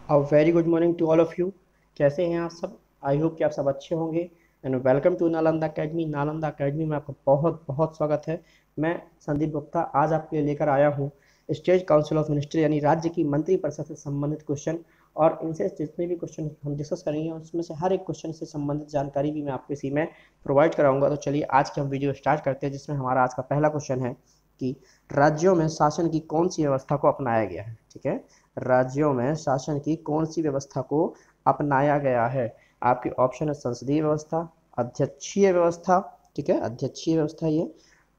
Very good morning to all of you. कैसे हैं आप सब? आई होप कि आप सब अच्छे होंगे। And welcome to Nalanda academy. Nalanda academy में आपका बहुत बहुत स्वागत है। मैं संदीप गुप्ता आज आपके लिए लेकर आया हूँ स्टेट काउंसिल ऑफ मिनिस्टर यानी राज्य की मंत्रिपरिषद से संबंधित क्वेश्चन। और इनसे जितने भी क्वेश्चन हम डिस्कस करेंगे उसमें से हर एक क्वेश्चन से संबंधित जानकारी भी मैं आपको इसी में प्रोवाइड कराऊंगा। तो चलिए आज की हम वीडियो स्टार्ट करते हैं, जिसमें हमारा आज का पहला क्वेश्चन है कि राज्यों में शासन की कौन सी व्यवस्था को अपनाया गया है। ठीक है, राज्यों में शासन की कौन सी व्यवस्था को अपनाया गया है। आपके ऑप्शन है संसदीय व्यवस्था, अध्यक्षीय व्यवस्था। ठीक है, अध्यक्षीय व्यवस्था ये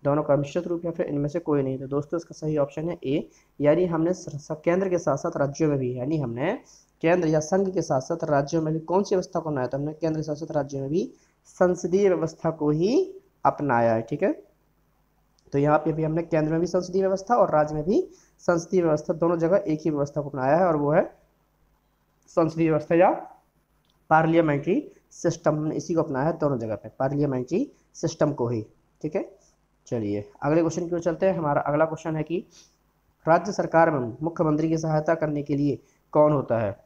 दोनों का मिश्रित रूप, या फिर इनमें से कोई नहीं। तो दोस्तों इसका सही ऑप्शन है ए, यानी हमने केंद्र के साथ साथ राज्यों में भी, यानी हमने केंद्र या संघ के साथ साथ राज्यों में भी कौन सी व्यवस्था को अपनाया? तो हमने केंद्र के साथ साथ राज्यों में भी संसदीय व्यवस्था को ही अपनाया है। ठीक है, तो यहाँ पे भी हमने केंद्र में भी संसदीय व्यवस्था और राज्य में भी संसदीय व्यवस्था, दोनों जगह एक ही व्यवस्था को अपनाया है, और वो है संसदीय व्यवस्था या पार्लियामेंट्री सिस्टम। हमने इसी को अपनाया है दोनों जगह पे, पार्लियामेंट्री सिस्टम को ही। ठीक है, चलिए अगले क्वेश्चन की ओर चलते हैं। हमारा अगला क्वेश्चन है कि राज्य सरकार में मुख्यमंत्री की सहायता करने के लिए कौन होता है?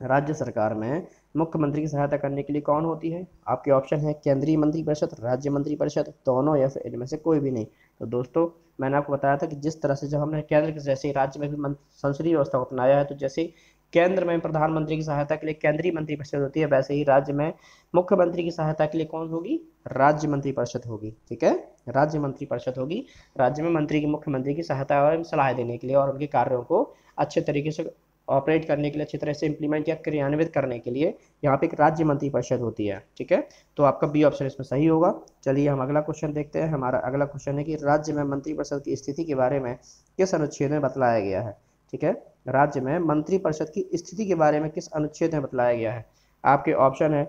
राज्य सरकार में मुख्यमंत्री की सहायता करने के लिए कौन होती है? आपके ऑप्शन है केंद्रीय मंत्रिपरिषद, राज्य मंत्रिपरिषद, दोनों, या फिर इनमें से कोई भी नहीं। तो दोस्तों मैंने आपको बताया था कि जिस तरह से जब हमने केंद्र के जैसे राज्य में भी संसदीय व्यवस्था को अपनाया है, तो जैसे केंद्र में प्रधानमंत्री की सहायता के लिए केंद्रीय मंत्रिपरिषद होती है, वैसे ही राज्य में मुख्यमंत्री की सहायता के लिए कौन होगी? राज्य मंत्रिपरिषद होगी। ठीक है, राज्य मंत्रिपरिषद होगी। राज्य में मंत्री की मुख्यमंत्री की सहायता और सलाह देने के लिए और उनके कार्यों को अच्छे तरीके से ऑपरेट करने के लिए, अच्छी तरह से इंप्लीमेंट या क्रियान्वित करने के लिए यहाँ पे एक राज्य मंत्रिपरिषद होती है। ठीक है, तो आपका बी ऑप्शन इसमें सही होगा। चलिए हम अगला क्वेश्चन देखते हैं। हमारा अगला क्वेश्चन है कि राज्य में मंत्रिपरिषद की स्थिति के बारे में किस अनुच्छेद में बतलाया गया है? ठीक है, राज्य में मंत्रिपरिषद की स्थिति के बारे में किस अनुच्छेद में बतलाया गया है? आपके ऑप्शन है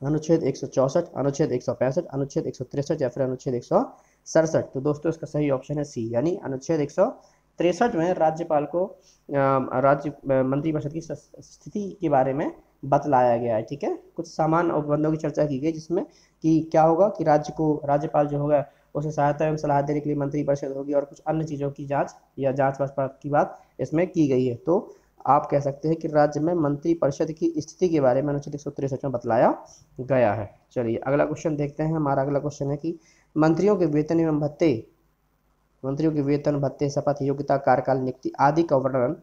अनुच्छेद 164, अनुच्छेद 165, अनुच्छेद 163 या फिर अनुच्छेद 167। तो दोस्तों इसका सही ऑप्शन है सी, यानी अनुच्छेद 163 में राज्यपाल को राज्य मंत्रिपरिषद की स्थिति के बारे में बतलाया गया है। ठीक है, कुछ सामान्य उपबंधों की चर्चा की गई, जिसमें कि क्या होगा कि राज्यपाल जो होगा उसे सहायता एवं सलाह देने के लिए मंत्रिपरिषद होगी, और कुछ अन्य चीज़ों की जांच या जांच वाच की बात इसमें की गई है। तो आप कह सकते हैं कि राज्य में मंत्रिपरिषद की स्थिति के बारे में अनुच्छेद 163 में बतलाया गया है। चलिए अगला क्वेश्चन देखते हैं। हमारा अगला क्वेश्चन है कि मंत्रियों के वेतन एवं भत्ते, मंत्रियों के वेतन भत्ते, शपथ, योग्यता, कार्यकाल, नियुक्ति आदि का वर्णन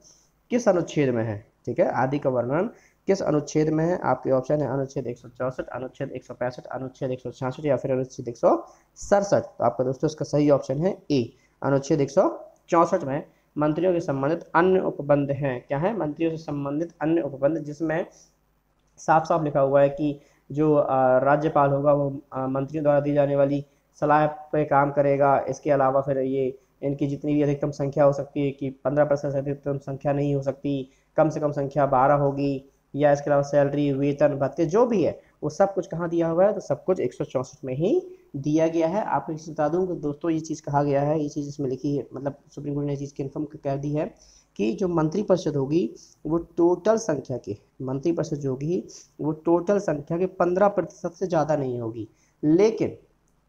किस अनुच्छेद में है? ठीक है, आदि का वर्णन किस अनुच्छेद में है? आपके ऑप्शन है अनुच्छेद 164, अनुच्छेद 165, अनुच्छेद 166 या फिर अनुच्छेद 167। तो आपका दोस्तों इसका सही ऑप्शन है ए, अनुच्छेद 164 में मंत्रियों के संबंधित अन्य उपबंध हैं। क्या है? मंत्रियों से संबंधित अन्य उपबंध, जिसमें साफ साफ लिखा हुआ है कि जो राज्यपाल होगा वो मंत्रियों द्वारा दी जाने वाली सलाह पे काम करेगा। इसके अलावा फिर ये इनकी जितनी भी अधिकतम संख्या हो सकती है कि 15% से अधिकतम संख्या नहीं हो सकती, कम से कम संख्या 12 होगी, या इसके अलावा सैलरी, वेतन, भत्ते जो भी है वो सब कुछ कहाँ दिया हुआ है? तो सब कुछ 164 में ही दिया गया है। आपको इसे बता दूँ कि दोस्तों ये चीज़ कहा गया है, ये चीज़ इसमें लिखी है, मतलब सुप्रीम कोर्ट ने ये चीज़ कन्फर्म कर दी है कि जो मंत्रिपरिषद होगी वो टोटल संख्या के, मंत्रिपरिषद जो होगी वो टोटल संख्या के 15% से ज़्यादा नहीं होगी। लेकिन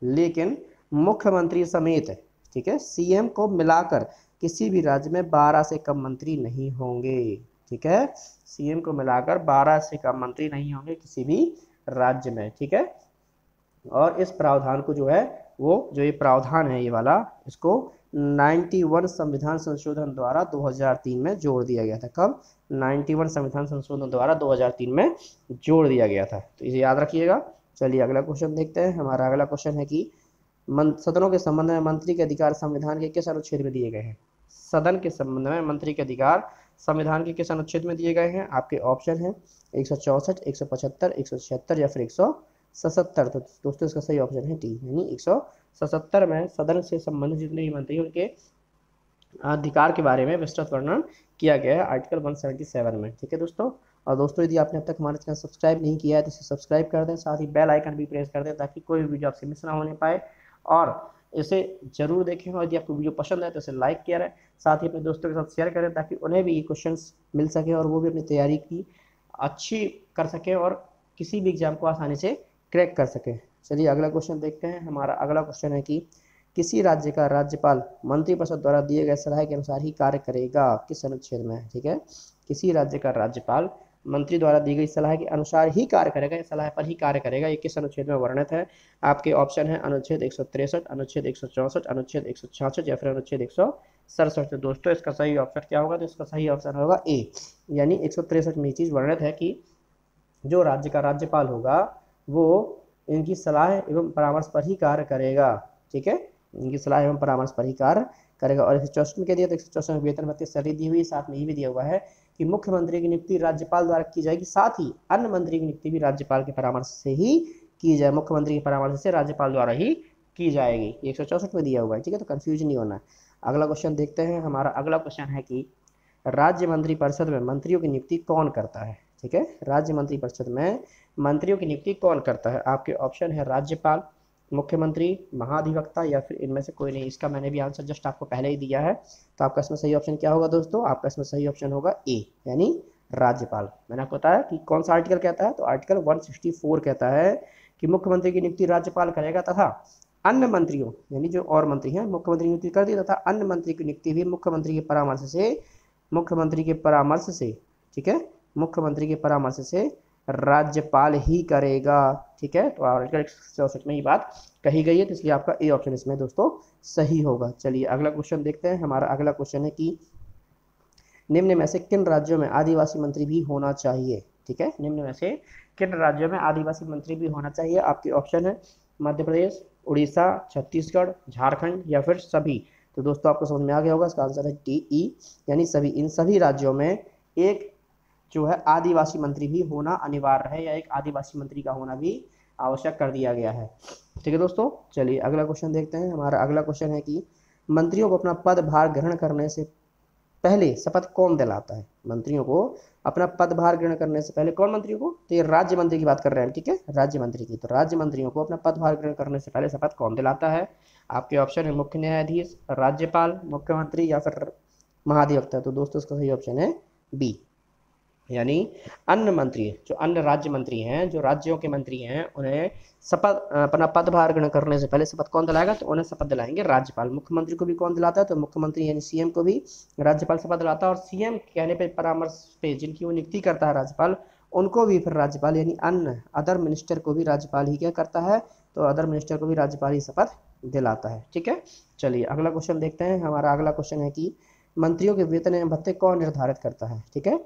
लेकिन मुख्यमंत्री समेत, ठीक है, सीएम को मिलाकर किसी भी राज्य में 12 से कम मंत्री नहीं होंगे। ठीक है, सीएम को मिलाकर 12 से कम मंत्री नहीं होंगे किसी भी राज्य में। ठीक है, और इस प्रावधान को जो है वो जो ये प्रावधान है ये वाला, इसको 91 संविधान संशोधन द्वारा 2003 में जोड़ दिया गया था। कब? 91 संविधान संशोधन द्वारा 2003 में जोड़ दिया गया था, तो इसे याद रखिएगा। चलिए अगला क्वेश्चन देखते हैं। हमारा अगला क्वेश्चन है कि सदनों के संबंध में मंत्री के अधिकार संविधान के किस अनुच्छेद में दिए गए हैं? सदन के संबंध में मंत्री के अधिकार संविधान के किस अनुच्छेद में दिए गए हैं? आपके ऑप्शन है 164, 175, 176 या फिर 177। तो दोस्तों इसका सही ऑप्शन है डी, यानी 177 में सदन से संबंधित जितने भी मंत्री उनके अधिकार के बारे में विस्तृत वर्णन किया गया है आर्टिकल 177 में। ठीक है दोस्तों, और दोस्तों यदि आपने अब तक हमारे चैनल सब्सक्राइब नहीं किया है तो इसे सब्सक्राइब कर दें, साथ ही बेल आइकन भी प्रेस कर दें ताकि कोई भी वीडियो आपसे मिस ना होने पाए, और इसे जरूर देखें, और यदि आपको वीडियो पसंद है तो इसे लाइक किया है, साथ ही अपने दोस्तों के साथ शेयर करें ताकि उन्हें भी ये क्वेश्चन मिल सके और वो भी अपनी तैयारी की अच्छी कर सकें और किसी भी एग्जाम को आसानी से क्रैक कर सकें। चलिए अगला क्वेश्चन देखते हैं। हमारा अगला क्वेश्चन है कि किसी राज्य का राज्यपाल मंत्रिपरिषद द्वारा दिए गए सलाह के अनुसार ही कार्य करेगा, किस अनुच्छेद में, ठीक है। किसी राज्य का राज्यपाल मंत्री द्वारा दी गई सलाह के अनुसार ही कार्य करेगा, या सलाह पर ही कार्य करेगा, ये किस अनुच्छेद में वर्णित है। आपके ऑप्शन है अनुच्छेद 163, अनुच्छेद 164, अनुच्छेद 166 या फिर अनुच्छेद 167। तो दोस्तों इसका सही ऑप्शन क्या होगा, तो इसका सही ऑप्शन होगा ए, यानी 163 में ये चीज़ वर्णित है कि जो राज्य का राज्यपाल होगा वो इनकी सलाह एवं परामर्श पर ही कार्य करेगा, ठीक है, इनकी सलाह एवं परामर्श पर ही कार्य करेगा। और 164 में क्या दिया, तो 164 में वेतन भत्ते सैलरी दी हुई है, साथ में ये भी दिया हुआ है कि मुख्यमंत्री की नियुक्ति राज्यपाल द्वारा की जाएगी, साथ ही अन्य मंत्री की नियुक्ति भी राज्यपाल के परामर्श से ही की जाए, मुख्यमंत्री के परामर्श से राज्यपाल द्वारा ही की जाएगी, 164 में दिया हुआ है, ठीक है। तो कंफ्यूजन नहीं होना है। अगला क्वेश्चन देखते हैं। हमारा अगला क्वेश्चन है कि राज्य मंत्रिपरिषद में मंत्रियों की नियुक्ति कौन करता है, ठीक है। राज्य मंत्रिपरिषद में मंत्रियों की नियुक्ति कौन करता है। आपके ऑप्शन है राज्यपाल, मुख्यमंत्री, महाधिवक्ता या फिर इनमें से कोई नहीं। इसका मैंने भी आंसर जस्ट आपको पहले ही दिया है, तो आपका इसमें सही ऑप्शन क्या होगा दोस्तों, आपका इसमें सही ऑप्शन होगा ए, यानी राज्यपाल। मैंने आपको बताया कि कौन सा आर्टिकल कहता है, तो आर्टिकल 164 कहता है कि मुख्यमंत्री की नियुक्ति राज्यपाल करेगा तथा अन्य मंत्रियों, यानी जो और मंत्री हैं, मुख्यमंत्री की नियुक्ति कर दी तथा अन्य मंत्री की नियुक्ति भी मुख्यमंत्री के परामर्श से, ठीक है, मुख्यमंत्री के परामर्श से राज्यपाल ही करेगा, ठीक है। तो आर्टिकल 164 में ये बात कही गई है, तो इसलिए आपका ए ऑप्शन इसमें दोस्तों सही होगा। चलिए अगला क्वेश्चन देखते हैं। हमारा अगला क्वेश्चन है कि निम्न में से किन राज्यों में आदिवासी मंत्री भी होना चाहिए, ठीक है। निम्न में से किन राज्यों में आदिवासी मंत्री भी होना चाहिए। आपके ऑप्शन है मध्य प्रदेश, उड़ीसा, छत्तीसगढ़, झारखंड या फिर सभी। तो दोस्तों आपको समझ में आ गया होगा, इसका आंसर है डी, यानी सभी। इन सभी राज्यों में एक जो है आदिवासी मंत्री भी होना अनिवार्य है, या एक आदिवासी मंत्री का होना भी आवश्यक कर दिया गया है, ठीक है दोस्तों। चलिए अगला क्वेश्चन देखते हैं। हमारा अगला क्वेश्चन है कि मंत्रियों को अपना पदभार ग्रहण करने से पहले शपथ कौन दिलाता है। मंत्रियों को अपना पदभार ग्रहण करने से पहले, कौन मंत्रियों को, तो ये राज्य मंत्री की बात कर रहे हैं, ठीक है, राज्य मंत्री की। तो राज्य मंत्रियों को अपना पदभार ग्रहण करने से पहले शपथ कौन दिलाता है। आपके ऑप्शन है मुख्य न्यायाधीश, राज्यपाल, मुख्यमंत्री या फिर महाधिवक्ता। तो दोस्तों इसका सही ऑप्शन है बी, यानी अन्य मंत्री, जो अन्य राज्य मंत्री हैं, जो राज्यों के मंत्री हैं, उन्हें शपथ अपना पदभार ग्रहण करने से पहले शपथ कौन दिलाएगा, तो उन्हें शपथ दिलाएंगे राज्यपाल। मुख्यमंत्री को भी कौन दिलाता है, तो मुख्यमंत्री यानी सीएम को भी राज्यपाल शपथ दिलाता है, और सीएम कहने पे, परामर्श पे जिनकी वो नियुक्ति करता है राज्यपाल, उनको भी फिर राज्यपाल यानी अन्य अदर मिनिस्टर को भी राज्यपाल ही क्या करता है, तो अदर मिनिस्टर को भी राज्यपाल ही शपथ दिलाता है, ठीक है। चलिए अगला क्वेश्चन देखते हैं। हमारा अगला क्वेश्चन है कि मंत्रियों के वेतन एवं भत्ते कौन निर्धारित करता है, ठीक है।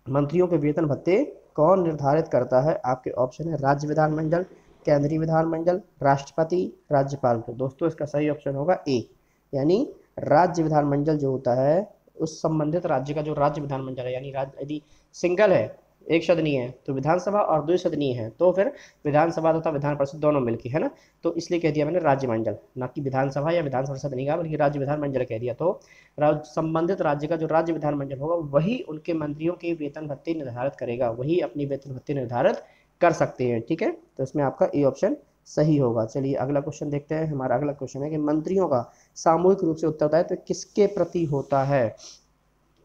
मंत्रियों के वेतन भत्ते कौन निर्धारित करता है। आपके ऑप्शन है राज्य विधानमंडल, केंद्रीय विधानमंडल, राष्ट्रपति, राज्यपाल। तो दोस्तों इसका सही ऑप्शन होगा ए, यानी राज्य विधानमंडल जो होता है, उस संबंधित राज्य का जो राज्य विधानमंडल है, यानी यदि सिंगल है, एक सदनीय है, तो विधानसभा, और दो सदनीय है तो फिर विधानसभा तथा विधान परिषद दोनों मिलकर, है ना। तो इसलिए कह दिया मैंने राज्य मंडल, ना कि विधानसभा या विधान परिषद नहीं कहा, बल्कि राज्य विधानमंडल कह दिया। तो संबंधित राज्य का जो राज्य विधानमंडल होगा वही उनके मंत्रियों के वेतन भत्ते निर्धारित करेगा, वही अपनी वेतन भत्ते निर्धारित कर सकते हैं, ठीक है। तो इसमें आपका ए ऑप्शन सही होगा। चलिए अगला क्वेश्चन देखते हैं। हमारा अगला क्वेश्चन है कि मंत्रियों का सामूहिक रूप से उत्तरदायित्व किसके प्रति होता है,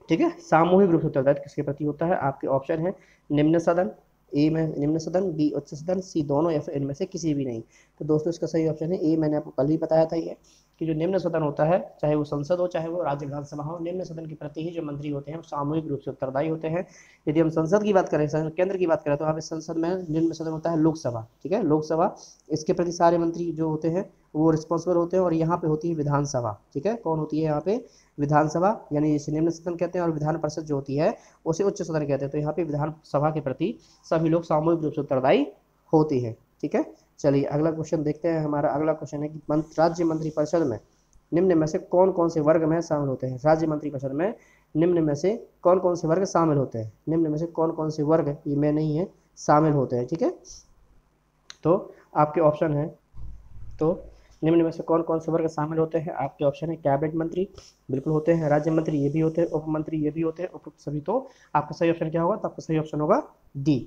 ठीक है। सामूहिक रूप से उत्तरदायित्व किसके प्रति होता है। आपके ऑप्शन है निम्न सदन, ए में निम्न सदन, बी उच्च सदन, सी दोनों या फिर इनमें से किसी भी नहीं। तो दोस्तों इसका सही ऑप्शन है ए, मैंने आपको कल ही बताया था ये कि जो निम्न सदन होता है, चाहे वो संसद हो चाहे वो राज्य विधानसभा हो, निम्न सदन के प्रति ही जो मंत्री होते हैं वो सामूहिक रूप से उत्तरदायी होते हैं। यदि हम संसद की बात करें, केंद्र की बात करें, तो यहाँ पे संसद में निम्न सदन होता है लोकसभा, ठीक है, लोकसभा। इसके प्रति सारे मंत्री जो होते हैं वो रिस्पॉन्सिबल होते हैं, और यहाँ पे होती है विधानसभा, ठीक है। कौन होती है यहाँ पे, विधानसभा, यानी इसे निम्न सदन कहते हैं, और विधान परिषद जो होती है उसे उच्च सदन कहते हैं। तो यहाँ पे विधानसभा के प्रति सभी लोग सामूहिक रूप से उत्तरदायी होते हैं, ठीक है। चलिए अगला क्वेश्चन देखते हैं। हमारा अगला क्वेश्चन है कि राज्य मंत्रिपरिषद में निम्न में से कौन कौन से वर्ग में शामिल होते हैं। राज्य मंत्रिपरिषद में निम्न में से कौन कौन से वर्ग शामिल होते हैं, निम्न में से कौन कौन से वर्ग, ये में नहीं है, शामिल होते हैं, ठीक है। तो आपके ऑप्शन है, तो निम्न में से कौन कौन से वर्ग शामिल होते हैं। आपके ऑप्शन है कैबिनेट मंत्री, बिल्कुल होते हैं, राज्य मंत्री ये भी होते हैं, उप मंत्री ये भी होते हैं, उपयुक्त सभी। तो आपका सही ऑप्शन क्या होगा, तो आपका सही ऑप्शन होगा डी,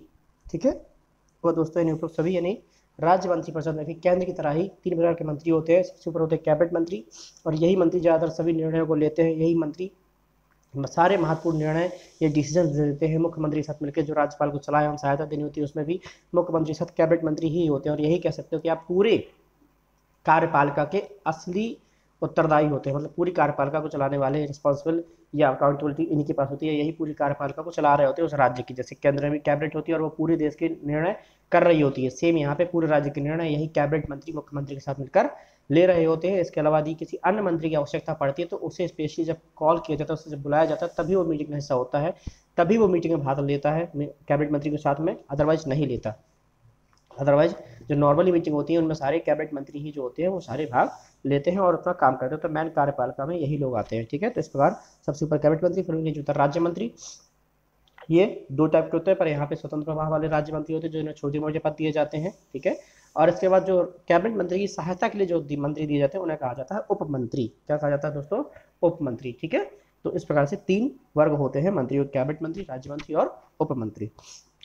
ठीक है। तो दोस्तों यानी उपयुक्त सभी, यानी राज्य मंत्रिपरिषद में भी केंद्र की तरह ही 3 प्रकार के मंत्री होते हैं। सबसे ऊपर होते हैं कैबिनेट मंत्री, और यही मंत्री ज़्यादातर सभी निर्णयों को लेते हैं, यही मंत्री सारे महत्वपूर्ण निर्णय ये डिसीजन देते हैं मुख्यमंत्री के साथ मिलकर। जो राज्यपाल को सलाह एवं सहायता देनी होती है उसमें भी मुख्यमंत्री के साथ कैबिनेट मंत्री ही होते हैं, और यही कह सकते हो कि आप पूरे कार्यपालिका के असली उत्तरदायी होते हैं, मतलब पूरी कार्यपालिका को चलाने वाले रिस्पॉन्सिबल या अकाउंटेबिलिटी इन्हीं के पास होती है, यही पूरी कार्यपालिका को चला रहे होते हैं उस राज्य की। जैसे केंद्र में कैबिनेट होती है और वो पूरे देश के निर्णय कर रही होती है, सेम यहाँ पे पूरे राज्य के निर्णय यही कैबिनेट मंत्री मुख्यमंत्री के साथ मिलकर ले रहे होते हैं। इसके अलावा यदि किसी अन्य मंत्री की आवश्यकता पड़ती है तो उसे स्पेशली जब कॉल किया जाता है, उसे जब बुलाया जाता है, तभी वो मीटिंग में हिस्सा होता है, तभी वो मीटिंग में भाग लेता है कैबिनेट मंत्री के साथ में, अदरवाइज नहीं लेता। अदरवाइज जो नॉर्मली मीटिंग होती है उनमें सारे कैबिनेट मंत्री ही जो होते हैं वो सारे भाग लेते हैं और अपना काम करते हैं। तो मैन कार्यपालिका में यही लोग आते हैं, ठीक है। तो इस प्रकार सबसे ऊपर कैबिनेट मंत्री, फिर उनके जो राज्य मंत्री, ये दो टाइप के होते हैं, पर यहाँ पे स्वतंत्र प्रभाव वाले राज्य मंत्री होते हैं जो इन्हें छोटे मोटे पद दिए जाते हैं, ठीक है। और इसके बाद जो कैबिनेट मंत्री की सहायता के लिए जो मंत्री दिए जाते हैं उन्हें कहा जाता है उप मंत्री। क्या कहा जाता है दोस्तों? उप मंत्री, ठीक है। तो इस प्रकार से 3 वर्ग होते हैं मंत्रियों, कैबिनेट मंत्री, राज्य मंत्री और उप मंत्री।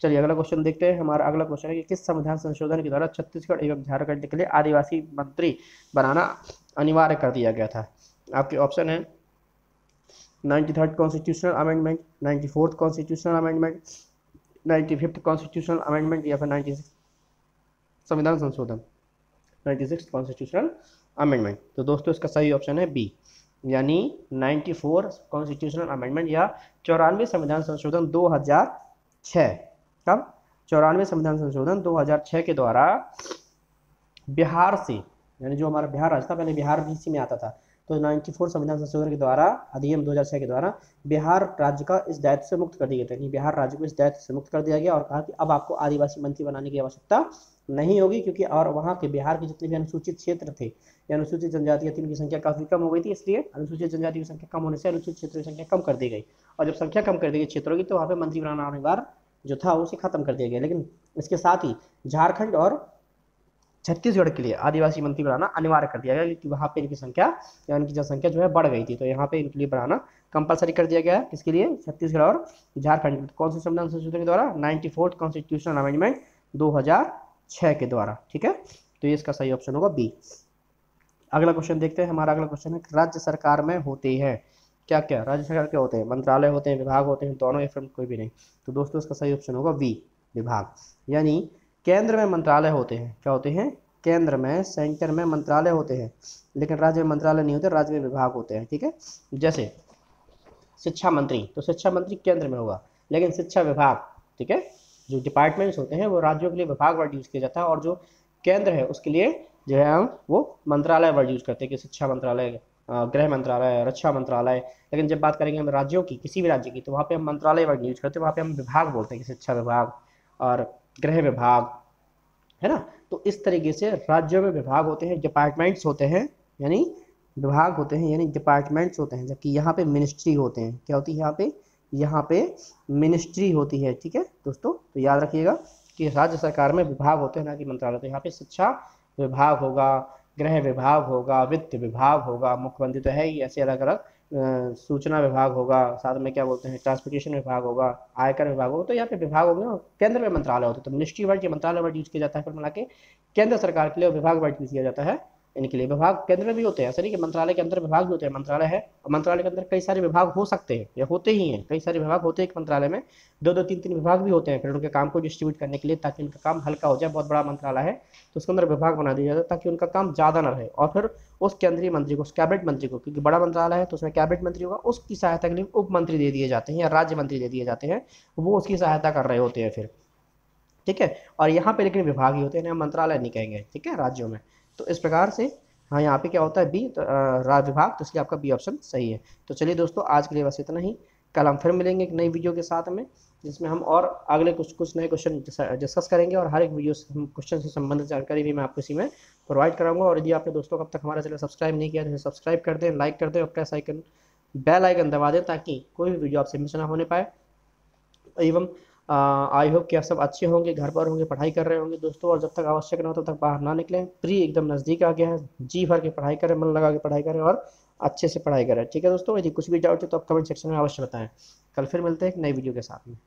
चलिए अगला क्वेश्चन देखते हैं। हमारा अगला क्वेश्चन है कि किस संविधान संशोधन के द्वारा छत्तीसगढ़ एवं झारखंड के लिए आदिवासी मंत्री बनाना अनिवार्य कर दिया गया था? आपके ऑप्शन है 93rd constitutional amendment, 94th constitutional amendment, 95th constitutional amendment या फिर 96 संविधान संशोधन, 96 कॉन्स्टिट्यूशनल अमेंडमेंट। तो दोस्तों इसका सही ऑप्शन है बी, यानी 94 कॉन्स्टिट्यूशनल अमेंडमेंट या 94 संविधान संशोधन 2006। कब? 94 संविधान संशोधन 2006 के द्वारा बिहार से, यानी जो हमारा बिहार राज्य था, पहले बिहार भी इसी में आता था, तो 94 संविधान संशोधन के द्वारा, अधिनियम 2006 के द्वारा बिहार राज्य का इस दायित्व से मुक्त कर दिया गया था। बिहार राज्य को इस दायित्व से मुक्त कर दिया गया और कहा कि अब आपको आदिवासी मंत्री बनाने की आवश्यकता नहीं होगी, क्योंकि और वहाँ के बिहार के जितने भी अनुसूचित क्षेत्र थे या अनुसूचित जनजातियाँ थी उनकी संख्या काफी कम हो गई थी, इसलिए अनुसूचित जनजाति की संख्या कम होने से अनुसूचित क्षेत्रों की संख्या कम कर दी गई। और जब संख्या कम कर दी गई क्षेत्रों की, तो वहाँ पे मंत्री बनाना अनिवार्य जो था उसे खत्म कर दिया गया। लेकिन इसके साथ ही झारखंड और छत्तीसगढ़ के लिए आदिवासी मंत्री बनाना अनिवार्य कर दिया गया, क्योंकि वहाँ पे इनकी संख्या या इनकी जनसंख्या जो है बढ़ गई थी, तो यहाँ पे इनके लिए बनाना कंपलसरी कर दिया गया है। किसके लिए? छत्तीसगढ़ और झारखंड। कौन से संविधान संशोधन के द्वारा? 94th कॉन्स्टिट्यूशनल अमेंडमेंट 2006 के द्वारा, ठीक है। तो ये इसका सही ऑप्शन होगा बी। अगला क्वेश्चन देखते हैं। हमारा अगला क्वेश्चन है राज्य सरकार में होते हैं क्या क्या? राज्य सरकार क्या होते हैं? मंत्रालय होते हैं, विभाग होते हैं, दोनों या फिर कोई भी नहीं? तो दोस्तों इसका सही ऑप्शन होगा वी, विभाग। यानी केंद्र में मंत्रालय होते हैं, क्या होते हैं? केंद्र में, सेंटर में मंत्रालय होते हैं, लेकिन राज्य में मंत्रालय नहीं होते, राज्य में विभाग होते हैं, ठीक है। जैसे शिक्षा मंत्री, तो शिक्षा मंत्री केंद्र में होगा, लेकिन शिक्षा विभाग, ठीक है, जो डिपार्टमेंट्स होते हैं वो राज्यों के लिए विभाग वर्ड यूज किया जाता है, और जो केंद्र है उसके लिए जो है हम वो मंत्रालय वर्ड यूज करते हैं, कि शिक्षा मंत्रालय, गृह मंत्रालय, रक्षा मंत्रालय। लेकिन जब बात करेंगे हम राज्यों की, किसी भी राज्य की, तो वहाँ पे हम मंत्रालय वर्ड यूज करते हैं, वहाँ पे हम विभाग बोलते हैं, कि शिक्षा विभाग और गृह विभाग, है ना। तो इस तरीके से राज्यों में विभाग होते हैं, डिपार्टमेंट्स होते हैं, यानी विभाग होते हैं, यानी डिपार्टमेंट्स होते हैं, जबकि यहाँ पे मिनिस्ट्री होते हैं। क्या होती है यहाँ पे? यहाँ पे मिनिस्ट्री होती है, ठीक है दोस्तों। तो याद रखिएगा कि राज्य सरकार में विभाग होते हैं, ना कि मंत्रालय। तो यहाँ पे शिक्षा विभाग होगा, गृह विभाग होगा, वित्त विभाग होगा, मुख्यमंत्री तो है ही, ऐसे अलग अलग सूचना विभाग होगा, साथ में क्या बोलते हैं ट्रांसपोर्टेशन विभाग होगा, आयकर विभाग होगा। तो यहाँ पे विभाग होंगे और केंद्र में मंत्रालय होते हैं। तो मिनिस्ट्री वर्ड या मंत्रालय वर्ड यूज किया जाता है, फिर मिला के केंद्र सरकार के लिए विभाग वर्ड यूज किया जाता है इनके लिए। विभाग केंद्र में भी होते हैं, ऐसा नहीं कि मंत्रालय के अंदर विभाग भी होते हैं। मंत्रालय है और मंत्रालय के अंदर कई सारे विभाग हो सकते हैं या होते ही हैं, कई सारे विभाग होते हैं। एक मंत्रालय में 2-2, 3-3 विभाग भी होते हैं, फिर उनके काम को डिस्ट्रीब्यूट करने के लिए, ताकि उनका काम हल्का हो जाए। बहुत बड़ा मंत्रालय है तो उसके अंदर विभाग बना दिया जाता है ताकि उनका काम ज़्यादा न रहे, और फिर उस केंद्रीय मंत्री को, उस कैबिनेट मंत्री को, क्योंकि बड़ा मंत्रालय है तो उसमें कैबिनेट मंत्री होगा, उसकी सहायता के लिए उप मंत्री दे दिए जाते हैं या राज्य मंत्री दे दिए जाते हैं, वो उसकी सहायता कर रहे होते हैं फिर, ठीक है। और यहाँ पे लेकिन विभाग ही होते हैं, मंत्रालय नहीं कहेंगे, ठीक है, राज्यों में। तो इस प्रकार से हाँ, यहाँ पे क्या होता है? बी, तो राज्य विभाग, तो इसलिए आपका बी ऑप्शन सही है। तो चलिए दोस्तों आज के लिए बस इतना ही। कल हम फिर मिलेंगे एक नई वीडियो के साथ में, जिसमें हम और अगले कुछ नए क्वेश्चन डिस्कस करेंगे, और हर एक वीडियो से क्वेश्चन से संबंधित जानकारी भी मैं आपको इसी में प्रोवाइड कराऊंगा। और यदि आपने दोस्तों अब तक हमारा चैनल सब्सक्राइब नहीं किया तो सब्सक्राइब कर दें, लाइक कर दें और प्रेस आइकन, बेल आइकन दबा दें, ताकि कोई भी वीडियो आपसे मिस ना होने पाए। एवं आई होप कि आप सब अच्छे होंगे, घर पर होंगे, पढ़ाई कर रहे होंगे दोस्तों, और जब तक आवश्यक ना हो तब तक बाहर ना निकलें। प्री एकदम नज़दीक आ गया है, जी भर के पढ़ाई करें, मन लगा के पढ़ाई करें और अच्छे से पढ़ाई करें, ठीक है दोस्तों। यदि कुछ भी डाउट है तो आप कमेंट सेक्शन में अवश्य बताएं। कल फिर मिलते हैं एक नई वीडियो के साथ में।